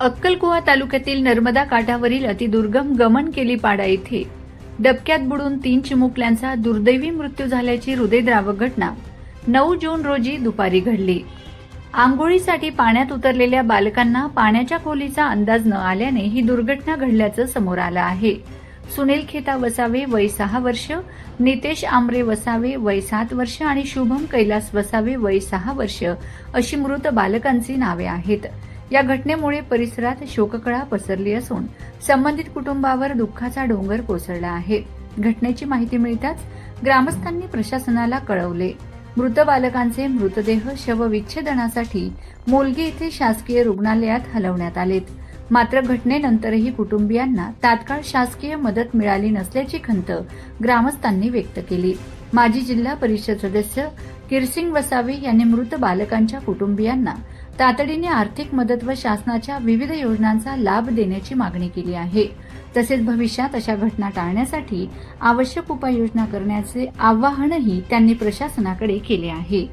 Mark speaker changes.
Speaker 1: अक्कलकुवा तालुक्यातील नर्मदा काठावरील अतिदुर्गम गमनकेली पाडा येथे डबक्यात बुडून 3 चिमुकल्यांचा दुर्दैवी मृत्यू झाल्याची हृदयद्रावक घटना 9 जून रोजी दुपारी घडली। आंघोळीसाठी पाण्यात उतरलेल्या बालकांना पाण्याच्या खोलीचा अंदाज न आल्याने ही दुर्घटना घडल्याचं समोर आलं आहे। सुनील खेता वसावे वय 6 वर्ष, नितेश आमरे वसावे वय 7 वर्ष आणि शुभम कैलास वसावे वय 6 वर्ष अशी मृत बालकांची नावे आहेत। या घटनेमुळे परिसरात शोककळा पसरली असून संबंधित कुटुंबावर दुःखाचा डोंगर कोसळला आहे। घटनेची माहिती मिळताच ग्रामस्थांनी प्रशासनाला कळवले। मृत बालकांचे मृतदेह शवविच्छेदनासाठी मोलगी येथे शासकीय रुग्णालयात हलवण्यात आलेत। मात्र घटनेनंतरही कुटुंबियांना तात्काळ शासकीय मदत मिळाली नसल्याची खंत ग्रामस्थांनी व्यक्त केली। माजी जिल्हा परिषद सदस्य किरसिंग वसावे यांनी मृत बालकांच्या कुटुंबियांना तातडीने आर्थिक मदत व शासनाच्या विविध योजनांचा लाभ देण्याची मागणी केली आहे। तसेच भविष्यात अशा घटना टाळण्यासाठी आवश्यक उपाययोजना करण्याचे आवाहनही त्यांनी प्रशासनाकडे केले आहे।